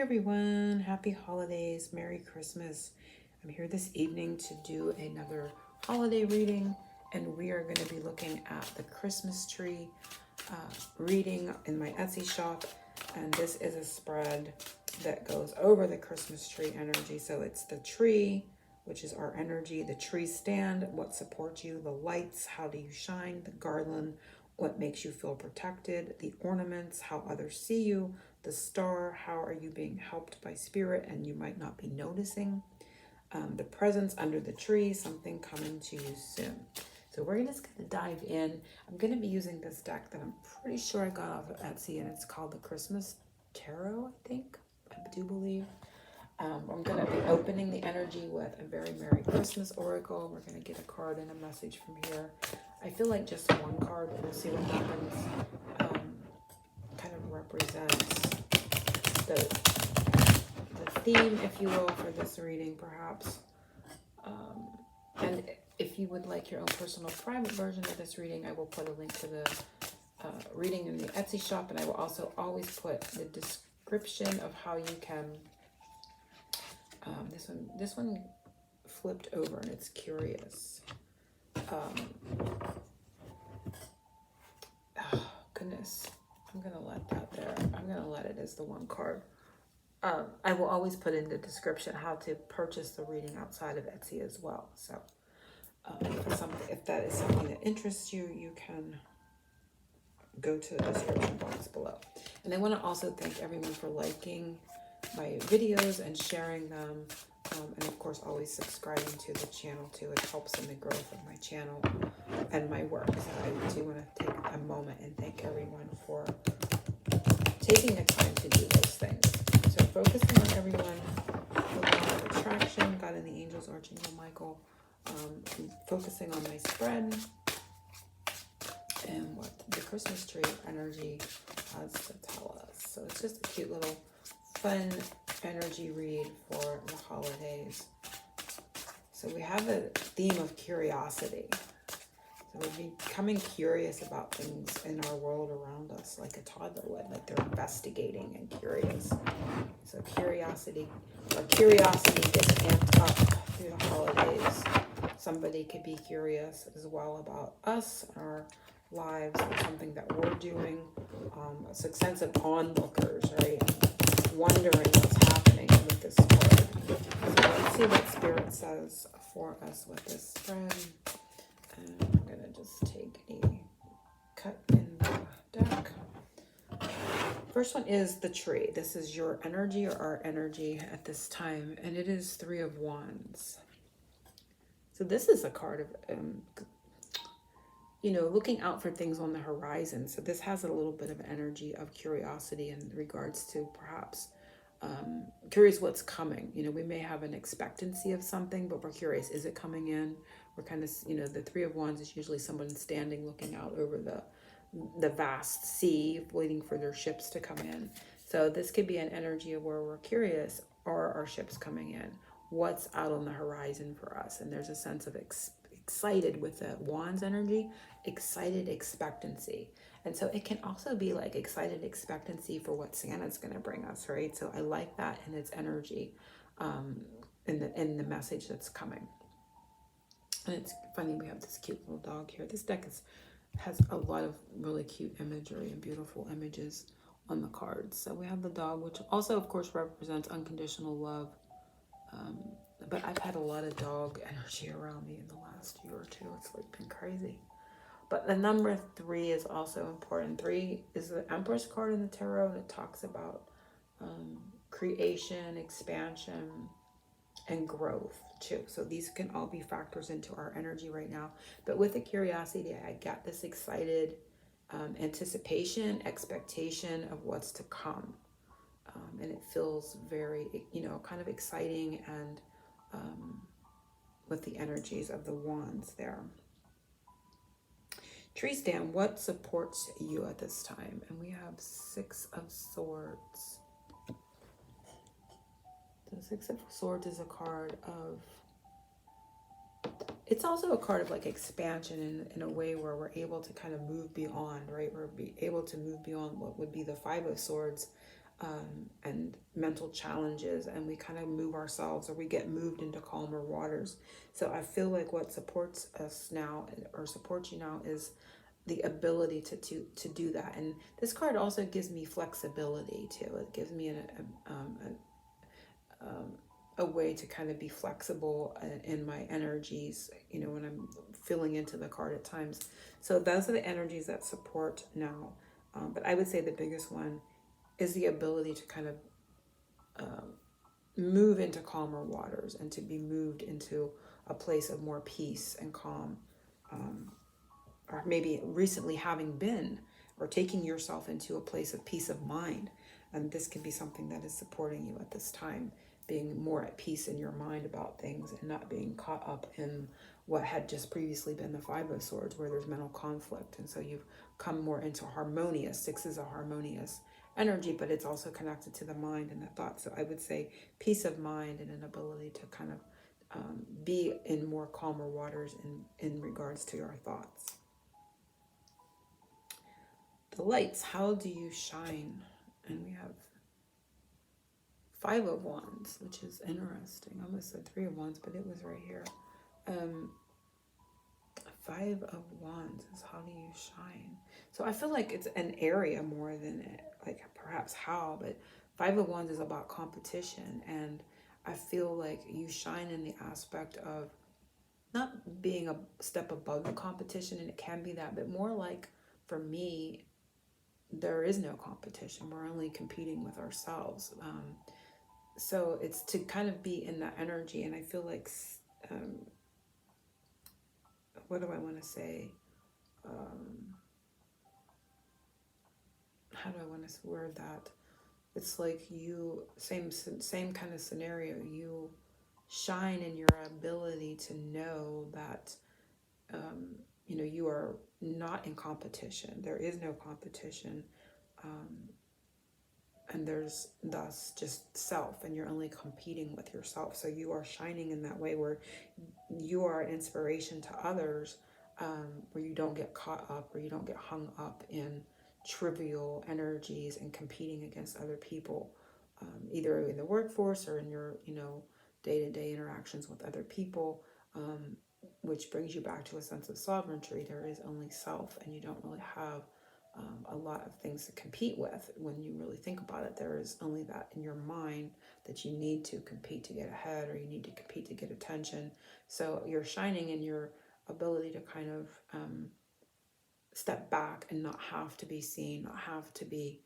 everyone, happy holidays, Merry Christmas. I'm here this evening to do another holiday reading, and we are going to be looking at the Christmas tree reading in my Etsy shop. And this is a spread that goes over the Christmas tree energy. So it's the tree, which is our energy, the tree stand, what supports you, the lights, how do you shine, the garland, what makes you feel protected, the ornaments, how others see you, the star, how are you being helped by spirit and you might not be noticing, the presence under the tree, something coming to you soon. So we're just going to dive in. I'm going to be using this deck that I'm pretty sure I got off of Etsy, and it's called the Christmas Tarot, I think. I do believe. I'm going to be opening the energy with a very Merry Christmas Oracle. We're going to get a card and a message from here. I feel like just one card, but we'll see what happens. Kind of represents the theme, if you will, for this reading, perhaps. And if you would like your own personal private version of this reading, I will put a link to the reading in the Etsy shop, and I will also always put the description of how you can. This one flipped over, and it's curious. Oh, goodness, I'm gonna let that there. I'm gonna let it as the one card. I will always put in the description how to purchase the reading outside of Etsy as well. So if that is something that interests you, you can go to the description box below. And I want to also thank everyone for liking my videos and sharing them. And of course, always subscribing to the channel too. It helps in the growth of my channel and my work. So I do want to take a moment and thank everyone for taking the time to do those things. So focusing on everyone, the law of attraction, God and the angels, Archangel Michael, focusing on my spread and what the Christmas tree energy has to tell us. So it's just a cute little fun energy read for the holidays. So we have a theme of curiosity. So we're becoming curious about things in our world around us, like a toddler would, like they're investigating and curious. So curiosity gets amped up through the holidays. Somebody could be curious as well about us, our lives, or something that we're doing. A sense of onlookers, right? Wondering what's happening with this card. So let's see what Spirit says for us with this spread. And I'm going to just take a cut in the deck. First one is the tree. This is your energy or our energy at this time. And it is Three of Wands. So this is a card of, looking out for things on the horizon. So this has a little bit of energy of curiosity in regards to perhaps curious what's coming. We may have an expectancy of something, but we're curious, is it coming in? We're kind of, the Three of Wands is usually someone standing, looking out over the vast sea, waiting for their ships to come in. So this could be an energy of where we're curious, are our ships coming in? What's out on the horizon for us? And there's a sense of excited with the Wands energy, excited expectancy. And so it can also be like excited expectancy for what Santa's going to bring us, right? So I like that in its energy, in the message that's coming. And it's funny, we have this cute little dog here. This deck has a lot of really cute imagery and beautiful images on the cards. So we have the dog, which also, of course, represents unconditional love. But I've had a lot of dog energy around me in the last year or two. It's like been crazy. But the number 3 is also important. 3 is the Empress card in the tarot that talks about creation, expansion, and growth too. So these can all be factors into our energy right now. But with the curiosity, I got this excited anticipation, expectation of what's to come. And it feels very, kind of exciting and with the energies of the wands there. Tree stand, what supports you at this time? And we have 6 of Swords. The 6 of Swords is a card of, it's also a card of like expansion in a way where we're able to kind of move beyond, right? We're able to move beyond what would be the 5 of Swords, and mental challenges, and we kind of move ourselves, or we get moved into calmer waters. So I feel like what supports us now, or supports you now, is the ability to do that. And this card also gives me flexibility too. It gives me a way to kind of be flexible in my energies, when I'm feeling into the card at times. So those are the energies that support now. But I would say the biggest one is the ability to kind of move into calmer waters, and to be moved into a place of more peace and calm. Or maybe recently having been, or taking yourself into a place of peace of mind. And this can be something that is supporting you at this time, being more at peace in your mind about things, and not being caught up in what had just previously been the Five of Swords, where there's mental conflict. And so you've come more into harmonious. Six is a harmonious energy, but it's also connected to the mind and the thoughts. So I would say peace of mind, and an ability to kind of be in more calmer waters in regards to your thoughts. The lights, how do you shine? And we have Five of Wands, which is interesting. I almost said Three of Wands, but it was right here. Five of Wands is how do you shine? So I feel like it's an area more than like perhaps how, but Five of Wands is about competition. And I feel like you shine in the aspect of not being a step above the competition, and it can be that, but more like, for me, there is no competition. We're only competing with ourselves. So it's to kind of be in that energy. And I feel like, what do I want to say? How do I want to word that? It's like you, same kind of scenario. You shine in your ability to know that, you are not in competition. There is no competition. And there's thus just self, and you're only competing with yourself. So you are shining in that way, where you are an inspiration to others, where you don't get caught up, or you don't get hung up in trivial energies and competing against other people, either in the workforce or in your day-to-day interactions with other people, which brings you back to a sense of sovereignty. There is only self, and you don't really have a lot of things to compete with. When you really think about it, there is only that in your mind, that you need to compete to get ahead, or you need to compete to get attention. So you're shining in your ability to kind of step back and not have to be seen, not have to be,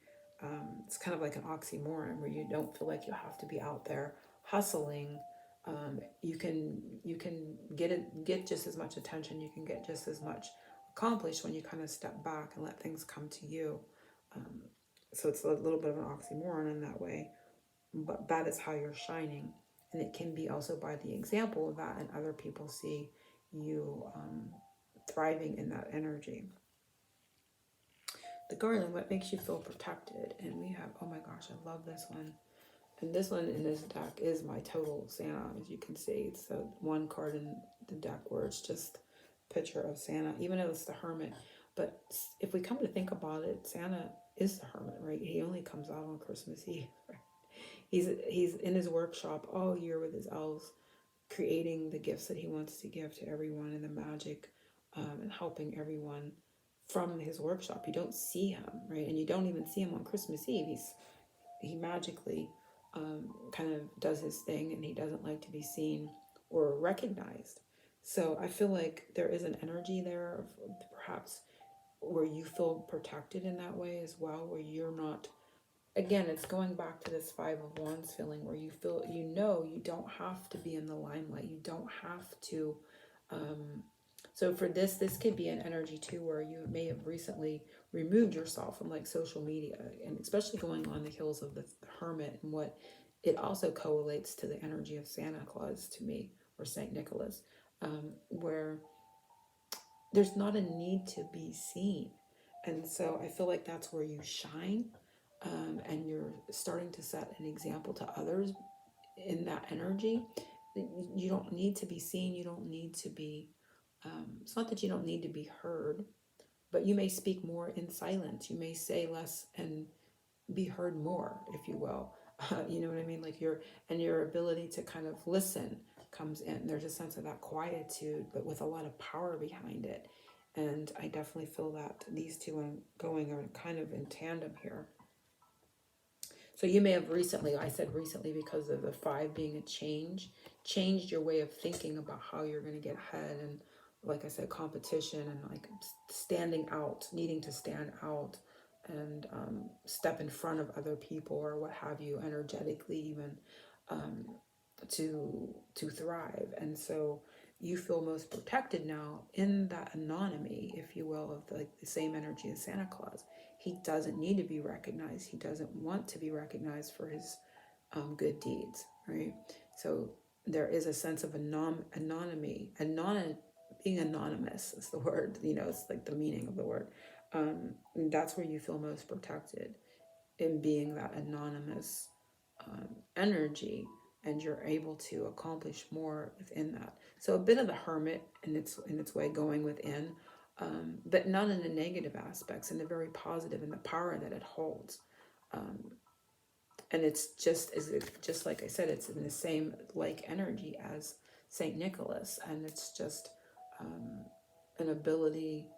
it's kind of like an oxymoron, where you don't feel like you have to be out there hustling. You can get just as much attention, you can get just as much accomplished when you kind of step back and let things come to you. So it's a little bit of an oxymoron in that way, but that is how you're shining. And it can be also by the example of that, and other people see you thriving in that energy. The Garland, what makes you feel protected? And we have, oh my gosh, I love this one. And this one in this deck is my total Santa, as you can see. It's the one card in the deck where it's just a picture of Santa, even though it's the Hermit. But if we come to think about it, Santa is the Hermit, right? He only comes out on Christmas Eve. Right? He's in his workshop all year with his elves, creating the gifts that he wants to give to everyone, and the magic, and helping everyone from his workshop. You don't see him, right? And you don't even see him on Christmas Eve. He magically kind of does his thing, and he doesn't like to be seen or recognized. So I feel like there is an energy there of perhaps where you feel protected in that way as well, where you're not, again, it's going back to this Five of Wands feeling, where you feel, you don't have to be in the limelight. You don't have to. So for this could be an energy too, where you may have recently removed yourself from like social media, and especially going on the heels of the Hermit, and what it also correlates to the energy of Santa Claus to me, or Saint Nicholas, where there's not a need to be seen. And so I feel like that's where you shine, and you're starting to set an example to others in that energy. You don't need to be seen. You don't need to be, it's not that you don't need to be heard, but you may speak more in silence. You may say less and be heard more, if you will. You know what I mean? Like your ability to kind of listen comes in. There's a sense of that quietude, but with a lot of power behind it. And I definitely feel that these two going are kind of in tandem here. So you may have recently, I said recently because of the 5 being a change, changed your way of thinking about how you're going to get ahead. And like I said, competition and like standing out, needing to stand out and step in front of other people or what have you, energetically even, um, to thrive. And so you feel most protected now in that anonymity, if you will, of the same energy as Santa Claus. He doesn't need to be recognized. He doesn't want to be recognized for his good deeds, right? So there is a sense of anonymity. Being anonymous is the word, it's like the meaning of the word. That's where you feel most protected, in being that anonymous energy, and you're able to accomplish more within that. So a bit of the hermit in its way, going within, but not in the negative aspects, in the very positive, and the power that it holds. And it's just like I said, it's in the same like energy as Saint Nicholas, and it's just an ability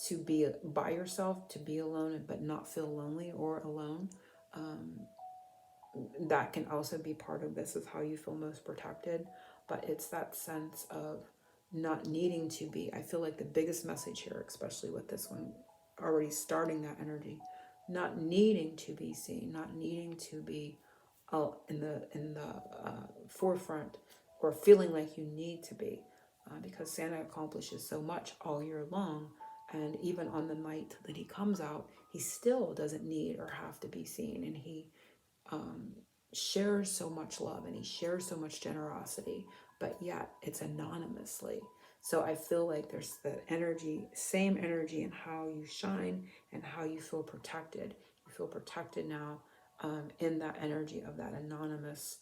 to be by yourself, to be alone, but not feel lonely or alone. That can also be part of this, is how you feel most protected. But it's that sense of not needing to be. I feel like the biggest message here, especially with this one already starting that energy, not needing to be seen, not needing to be in the forefront, or feeling like you need to be, because Santa accomplishes so much all year long. And even on the night that he comes out, he still doesn't need or have to be seen. And he shares so much love, and he shares so much generosity, but yet it's anonymously. So I feel like there's the energy, same energy, in how you shine and how you feel protected. You feel protected now, in that energy of that anonymous,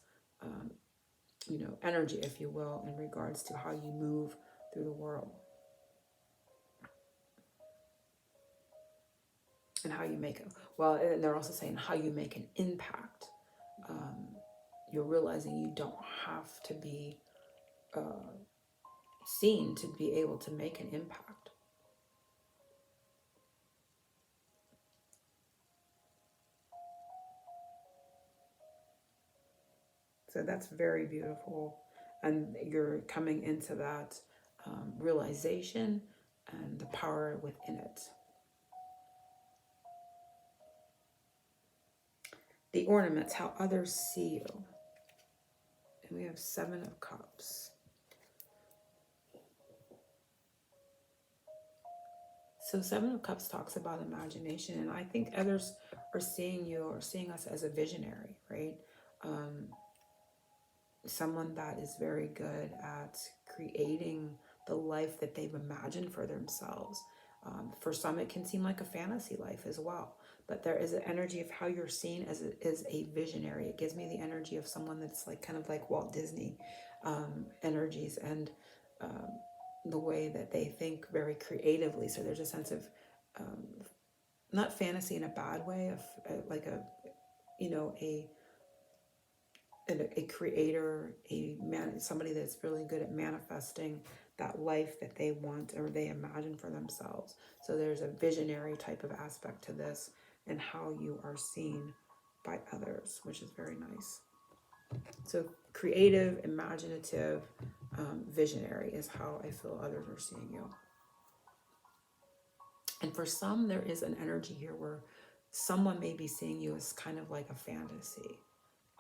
energy, if you will, in regards to how you move through the world, and how you make it. Well, and they're also saying how you make an impact. You're realizing you don't have to be seen to be able to make an impact. So that's very beautiful. And you're coming into that realization and the power within it. The ornaments, how others see you. And we have 7 of Cups. So 7 of Cups talks about imagination. And I think others are seeing you, or seeing us as a visionary, right? Someone that is very good at creating the life that they've imagined for themselves. For some, it can seem like a fantasy life as well. But there is an energy of how you're seen as a visionary. It gives me the energy of someone that's like kind of like Walt Disney energies, and the way that they think very creatively. So there's a sense of not fantasy in a bad way, of like a creator, somebody that's really good at manifesting that life that they want or they imagine for themselves. So there's a visionary type of aspect to this, and how you are seen by others, which is very nice. So creative, imaginative, visionary is how I feel others are seeing you. And for some, there is an energy here where someone may be seeing you as kind of like a fantasy.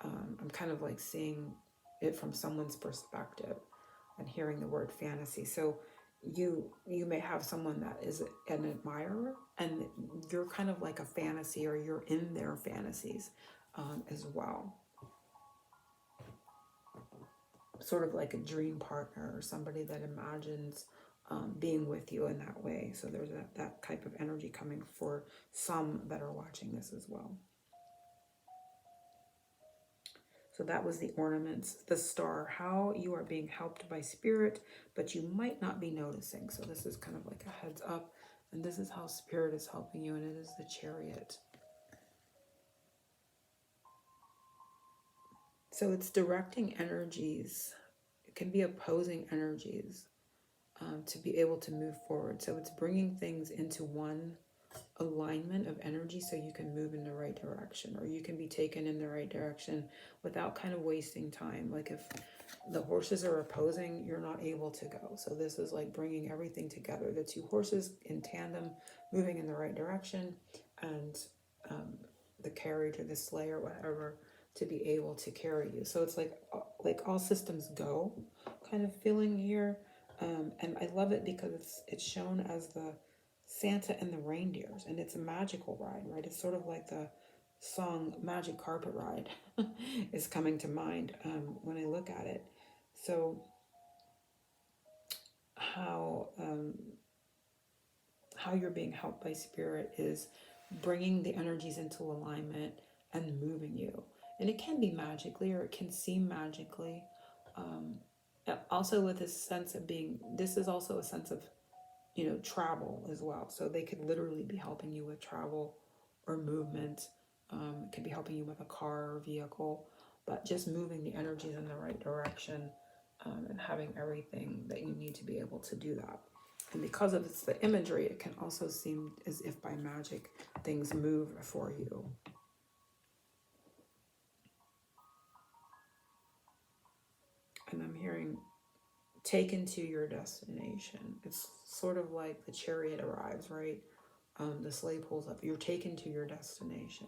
I'm kind of like seeing it from someone's perspective and hearing the word fantasy. So you may have someone that is an admirer, and you're kind of like a fantasy, or you're in their fantasies as well. Sort of like a dream partner, or somebody that imagines being with you in that way. So there's that type of energy coming for some that are watching this as well. So that was the ornaments, the star, how you are being helped by spirit, but you might not be noticing. So this is kind of like a heads up, and this is how spirit is helping you, and it is the Chariot. So it's directing energies. It can be opposing energies to be able to move forward. So it's bringing things into one alignment of energy so you can move in the right direction, or you can be taken in the right direction without kind of wasting time. Like if the horses are opposing, you're not able to go. So this is like bringing everything together. The two horses in tandem moving in the right direction, and the carriage or the sleigh or whatever to be able to carry you. So it's like all systems go kind of feeling here. And I love it because it's shown as the Santa and the reindeers, and it's a magical ride, right? It's sort of like the song Magic Carpet Ride is coming to mind when I look at it. So how you're being helped by spirit is bringing the energies into alignment and moving you. And it can be magically, or it can seem magically. Also with this sense of being, this is also a sense of, travel as well. So they could literally be helping you with travel or movement. It could be helping you with a car or vehicle, but just moving the energies in the right direction, and having everything that you need to be able to do that. And because of it's the imagery, it can also seem as if by magic things move for you. And I'm hearing taken to your destination. It's sort of like the chariot arrives, right? The sleigh pulls up. You're taken to your destination.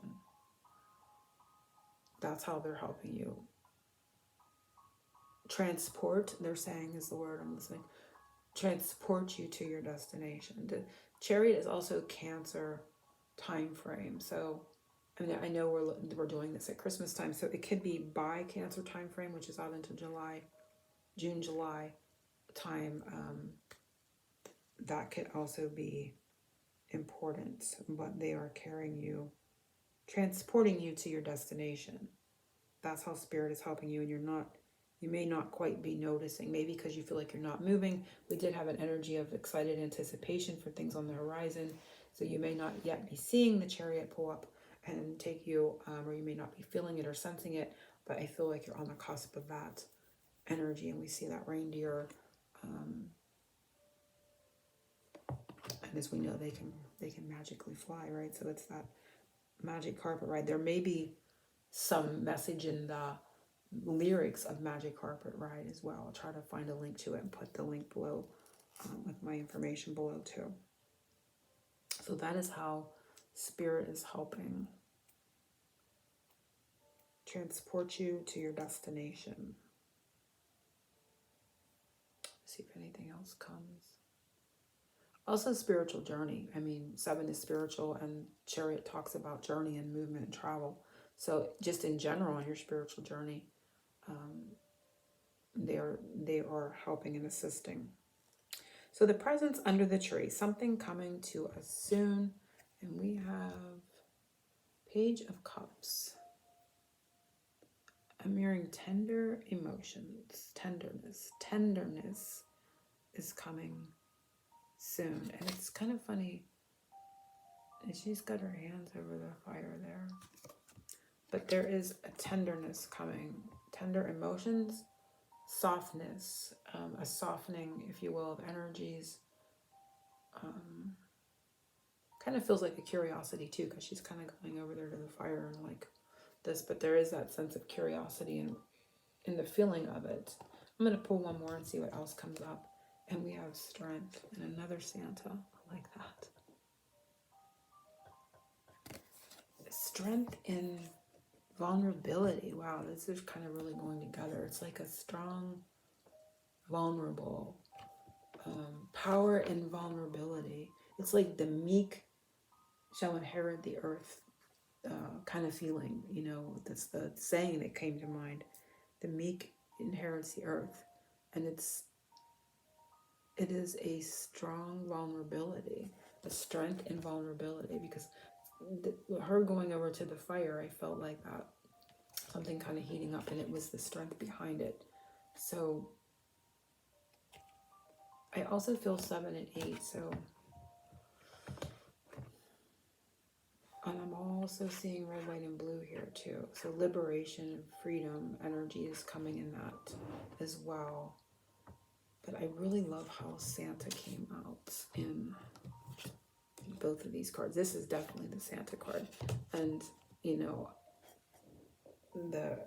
That's how they're helping you. Transport, they're saying, is the word I'm listening. Transport you to your destination. The chariot is also Cancer time frame. So I mean, I know we're doing this at Christmas time, so it could be by Cancer time frame, which is out into June, July time. That could also be important, but they are carrying you, transporting you to your destination. That's how spirit is helping you, and you may not quite be noticing, maybe because you feel like you're not moving. We did have an energy of excited anticipation for things on the horizon, so you may not yet be seeing the chariot pull up and take you, or you may not be feeling it or sensing it, but I feel like you're on the cusp of that energy. And we see that reindeer, and as we know, they can magically fly, right? So it's that magic carpet ride. There may be some message in the lyrics of Magic Carpet Ride as well. I'll try to find a link to it and put the link below, with my information below too. So that is how spirit is helping transport you to your destination. See if anything else comes. Also spiritual journey. I mean, 7 is spiritual, and chariot talks about journey and movement and travel. So just in general on your spiritual journey, they are helping and assisting. So the presence under the tree, something coming to us soon. And we have Page of Cups. I'm hearing tender emotions, tenderness. Tenderness is coming soon. And it's kind of funny. And she's got her hands over the fire there. But there is a tenderness coming. Tender emotions, softness, a softening, if you will, of energies. Kind of feels like a curiosity too, because she's kind of going over there to the fire and like this, but there is that sense of curiosity and in the feeling of it. I'm going to pull one more and see what else comes up. And we have strength and another Santa. I like that. Strength in vulnerability. Wow, this is kind of really going together. It's like a strong, vulnerable, power in vulnerability. It's like the meek shall inherit the earth kind of feeling. That's the saying that came to mind. The meek inherits the earth. And it is a strong vulnerability, a strength in vulnerability, because her going over to the fire, I felt like that something kind of heating up, and it was the strength behind it. So I also feel 7 and 8. So, and I'm all also seeing red, white, and blue here too. So liberation and freedom energy is coming in that as well. But I really love how Santa came out in both of these cards. This is definitely the Santa card. And, you know, the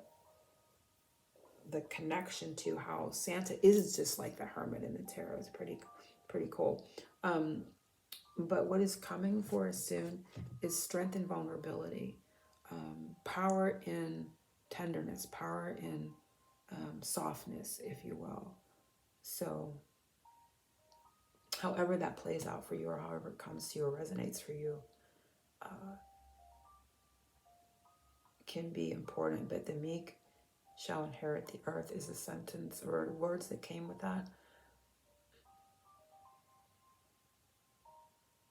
connection to how Santa is just like the Hermit in the tarot is pretty cool. But what is coming for us soon is strength and vulnerability, power in tenderness, power in softness, if you will. So however that plays out for you, or however it comes to you or resonates for you, can be important. But the meek shall inherit the earth is a sentence or words that came with that.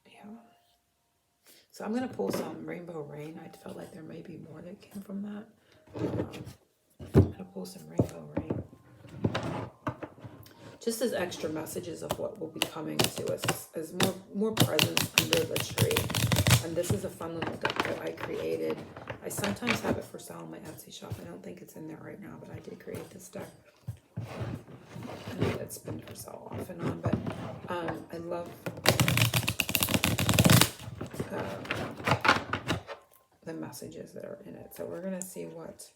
Yeah. So I'm going to pull some Rainbow Rain. I felt like there may be more that came from that. I'm going to pull some Rainbow Rain. Just as extra messages of what will be coming to us, as more presence under the tree. And this is a fun little deck that I created. I sometimes have it for sale on my Etsy shop. I don't think it's in there right now, but I did create this deck. I know it's been for sale off and on, but I love the messages that are in it. So we're going to see what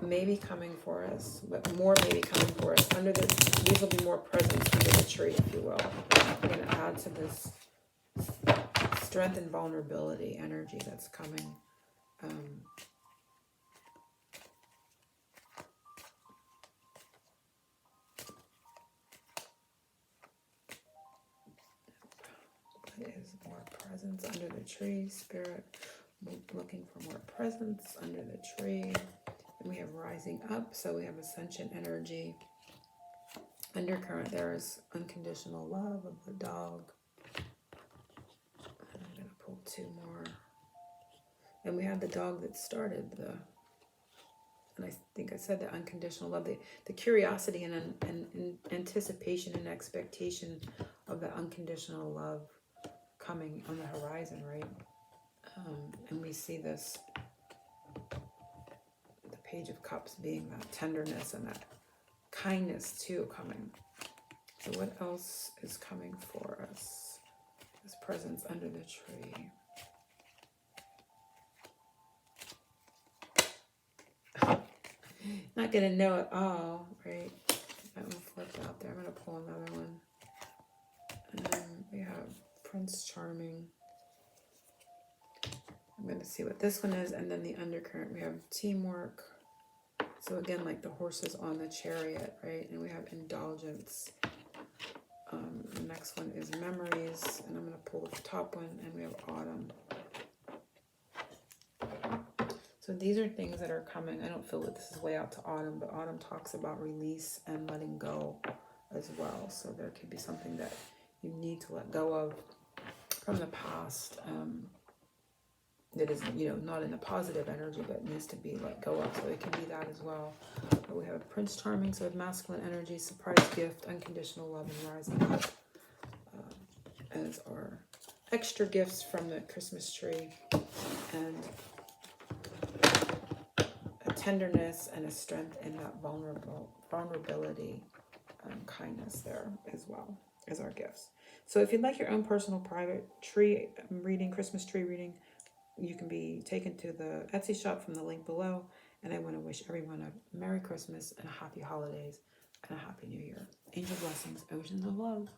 may be coming for us, but more may be coming for us. These will be more presence under the tree, if you will. I'm going to add to this strength and vulnerability energy that's coming. What is more presence under the tree? Spirit looking for more presence under the tree. And we have rising up, so we have ascension energy. Undercurrent, there is unconditional love of the dog. And I'm going to pull two more. And we have the dog that started and I think I said the unconditional love, the curiosity and anticipation and expectation of the unconditional love coming on the horizon, right? And we see this, the Page of Cups being that tenderness and that kindness too coming. So what else is coming for us? This presence under the tree. Not gonna know it all, right? That one flipped out there. I'm gonna pull another one. And then we have Prince Charming. I'm gonna see what this one is, and then the undercurrent. We have teamwork. So again, like the horses on the chariot, right? And we have indulgence. The next one is memories, and I'm gonna pull the top one, and we have autumn. So these are things that are coming. I don't feel that this is way out to autumn, but autumn talks about release and letting go as well. So there could be something that you need to let go of from the past that is, you know, not in a positive energy, but needs to be let go of. So it can be that as well. But we have Prince Charming, so we have masculine energy, surprise gift, unconditional love, and rising up as our extra gifts from the Christmas tree. And a tenderness and a strength in that vulnerability, kindness there as well as our gifts. So if you'd like your own personal private tree reading, Christmas tree reading, you can be taken to the Etsy shop from the link below. And I want to wish everyone a Merry Christmas and a Happy Holidays and a Happy New Year. Angel blessings, oceans of love.